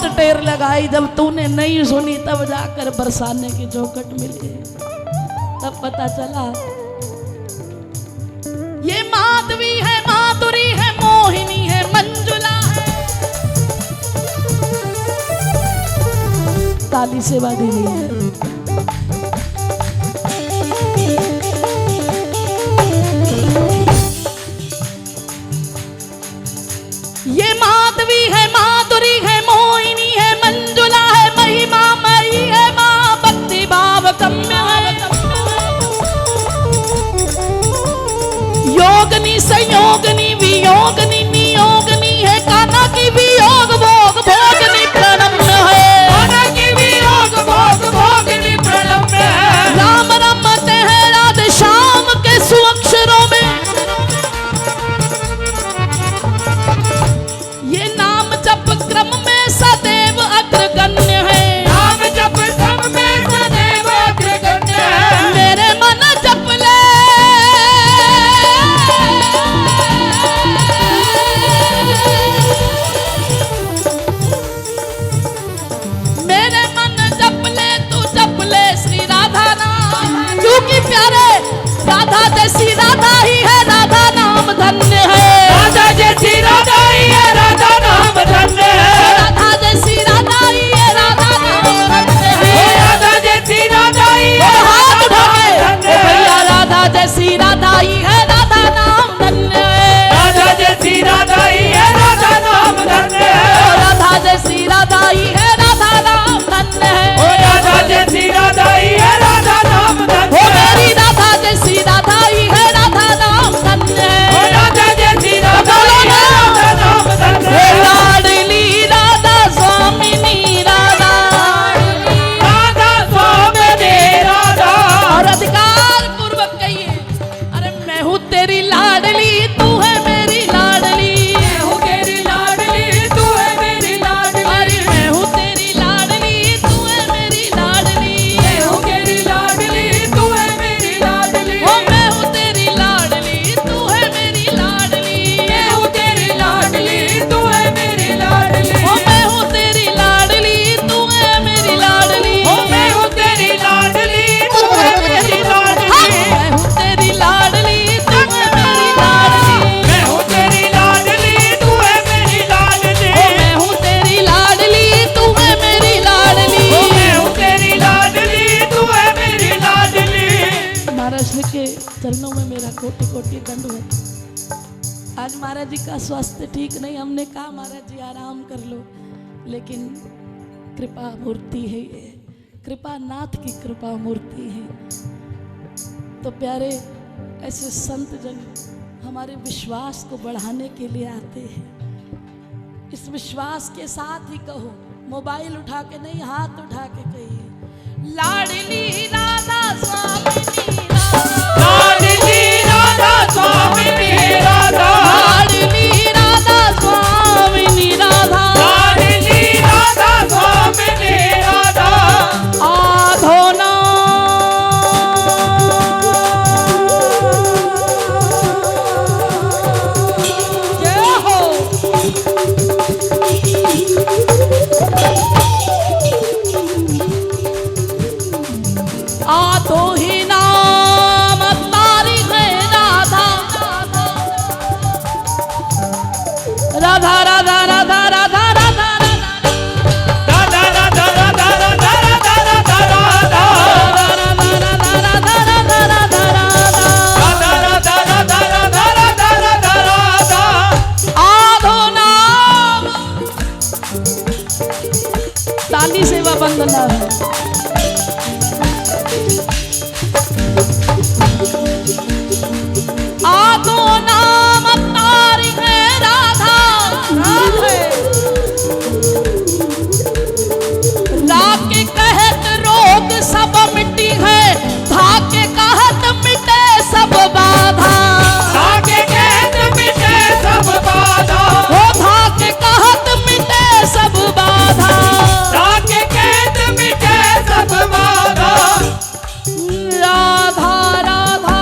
बहुत टेर लगाई, जब तूने नहीं सुनी तब जाकर बरसाने की चौखट मिली। तब पता चला ये माधवी है, माधुरी है, मोहिनी है, मंजुला है। ताली से बाधी हुई है। ये माधवी है, माधुरी है, मोहिनी है, मंजुला है, महिमा मई है, मां भक्ति भाव कम्य है। योगनी संयोगनी वियोगनी नियोगनी है, कान्हा की वियोग भोग भोगनी प्रणम्य है। कान्हा की वियोग भोग भोगनी प्रणम्य है। राम रमते हैं राधे श्याम के सुअक्षरों में। ये नाम जप क्रम में सदैव अग्रगण्य है। नाम जप क्रम में सदैव अग्रगण्य है। मेरे मन जप ले मेरे मन जप ले, तू जप ले श्री राधा नाम, क्योंकि प्यारे राधा जैसी राधा ही है, राधा नाम धन्य है। राधा जैसी राधा ही है, राधा नाम धन्य है। राधा जैसी राधा ही है, राधा नाम धन्य है। राधा जैसी राधा ही है, हाथ उठा के धन्य है। भैया राधा जैसी राधा ही है, राधा नाम धन्य है। राधा जैसी राधा ही है, राधा नाम धन्य है। राधा जैसी राधा ही है, राधा नाम धन्य है। राधा जैसी राधा ही है, राधा नाम धन्य है। मेरी राधा जैसी राधा ही है, राधा नाम धन्य है। राधा जैसी राधा ही है, राधा नाम धन्य है। लाडली राधा स्वामिनी राधा, राधा स्वामिनी राधा। और अधिकार पूर्वक कहिए, अरे मैं हूँ तेरी लाडली, तू है मेरी लाडली। मैं हूँ तेरी लाडली, तू है मेरी लाडली। अरे मैं हूँ तेरी लाडली, तू है मेरी लाडली। मैं हूँ तेरी लाडली, तू है मेरी लाडली। ओ मैं हूँ तेरी लाडली, तू है मेरी लाडली। मैं हूँ तेरी लाडली, तू है मेरी लाडली। ओ मैं हूँ तेरी लाडली, तू है मेरी लाडली। ओ मैं हूँ तेरी लाडली, तू है मेरी लाडली। मैं हूँ तेरी लाडली, तू है मेरी लाडली। मैं हूँ तेरी लाडली, तू है मेरी लाडली। ओ मैं हूँ तेरी लाडली, तू है मेरी लाडली। ओ मैं हूँ तेरी लाडली, तू है मेरी लाडली। महाराज जी के चरणों में मेरा कोटि कोटि दंडवत। आज महाराज जी का स्वास्थ्य ठीक नहीं, हमने कहा महाराज जी आराम कर लो, लेकिन कृपा मूर्ति है ये, कृपा नाथ की कृपा मूर्ति है। तो प्यारे ऐसे संत जन हमारे विश्वास को बढ़ाने के लिए आते हैं। इस विश्वास के साथ ही कहो, मोबाइल उठा के नहीं, हाथ उठा के कहिए, लाडली राधा स्वामिनी राधा। लाडली राधा स्वामिनी राधा। लाडली राधा स्वामिनी राधा। लाडली राधा स्वामिनी राधा। आधोना जय हो। आधो ही नाम तारी है राधा। राधा राधा राधा राधा राधा राधा राधा राधा राधा राधा राधा राधा। राधा राधा राधा राधा राधा राधा राधा। आधो नाम ताली सेवा बंदना है। आधो नाम तारी है राधा। राके कहत रोग सब मिट्टी है, धाके कहत मिटे सब बाधा। आगे कहत मिटे सब बाधा। वो धाके कहत मिटे सब बाधा। आगे कहत मिटे सब बाधा। राधा राधा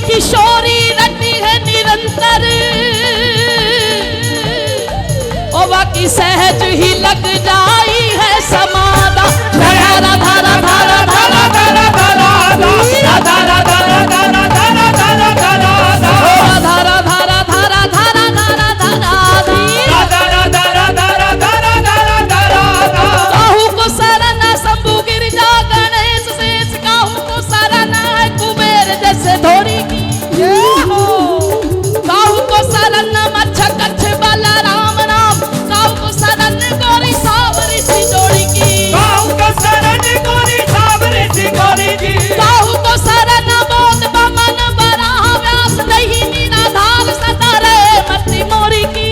किशोरी रटी है निरंतर, ओ बाकी सहज ही लग जाई है समादा। धारा धारा धारा धारा धारा धारा धारा धारा धारा धारा धारा धारा धारा धारा धारा धारा धारा धारा काहू को सरना शंभु गिरजा गणेश शेष, काहू को सरना है कुबेर जैसे धोरी की, काहू को सरना मच्छा कच्छ बलराम राम, काहू को सरन गौरी सावरी सी जोड़ी की, काहू को शरण गोरी सावरी सी गोरी की, काहू को सरन बोध बमन बराह व्यास दही निराधार सदा रहे मति मोरी की।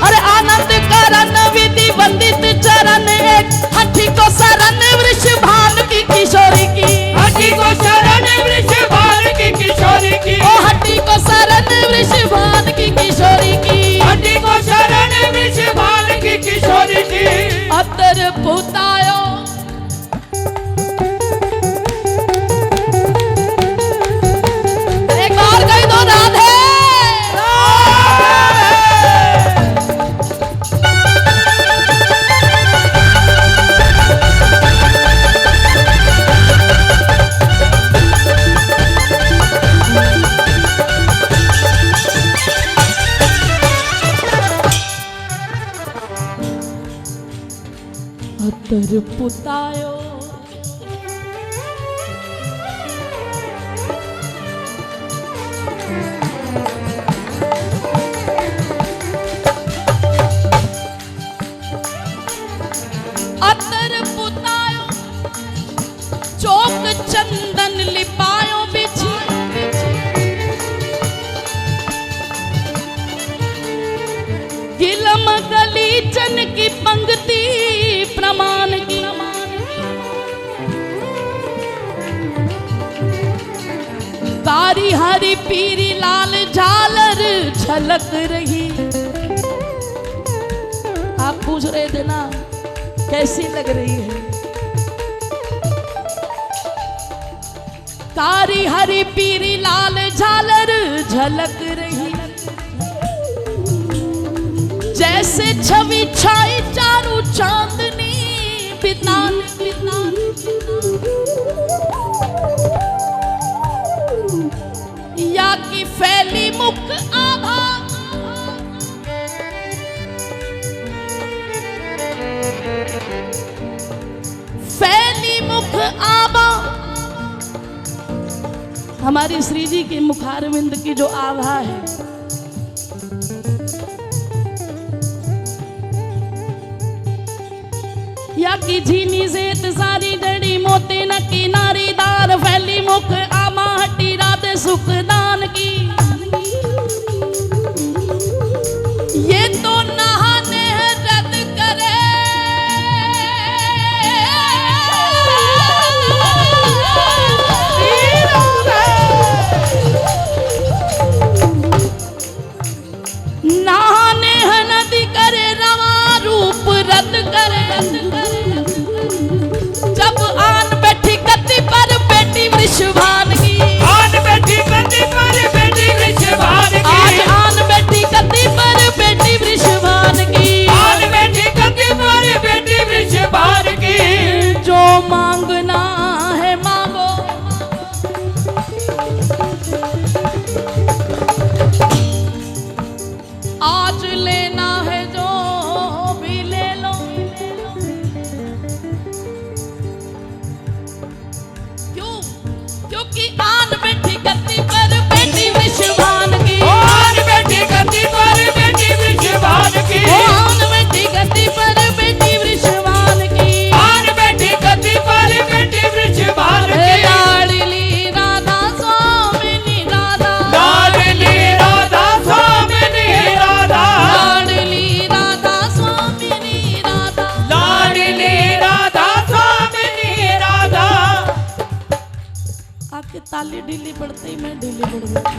अरे आनंद करन विधि वंदित चरण एक, हठी को शरण वृषभान की किशोरी की, हठी को शरण वृषभान की किशोरी की, ओ हठी को शरण वृषभान की किशोरी की, हठी को शरण वृषभान की किशोरी की। अतर पुतायो एक और कही दो राधे। अतर पुतायो अतर पुतायो चौक चंदन लिपायो बिछी, गिलम गलीचन की पंक्ति प्रमाण की, कारी हरी पीरी लाल झालर झलक रही। आप पूछ रहे थे ना कैसी लग रही है, कारी हरी पीरी लाल झालर झलक रही, जैसे छवि छाई चारू चांदनी बितान बितान, या की फैली मुख आभा, फैली मुख आभा, हमारी श्री जी के मुखारविंद की जो आभा है, या की झीनी जेत सारी जड़ी मोती न किनारी दार, फैली मुख आमा हटी रात सुखदान की, ये तो नहाने रद करे नहाने नदी करे रवा रूप रद करे, जब आन बैठी गद्दी पर बेटी वृषभान की, आन बैठी गद्दी पर बेटी वृषभान की, आज आन बैठी गद्दी पर बेटी वृषभान की, आन बैठी गद्दी पर बेटी वृषभान की। जो मांगना है मांगो, आज लेना है जो भी ले लो, क्यों? क्योंकि आन बैठी गद्दी पर बेटी वृषभान की, आन बैठी गद्दी पर बेटी वृषभान की, आन बैठी गद्दी पर बेटी वृषभान की, आन बैठी गद्दी पर बेटी वृषभान की। लाडली राधा स्वामिनी राधा, लाडली राधा स्वामिनी राधा, लाडली राधा स्वामिनी राधा, लाडली राधा स्वामिनी राधा। आपके ताली ढीली पड़ते ही मैं ढीली पड़ गई।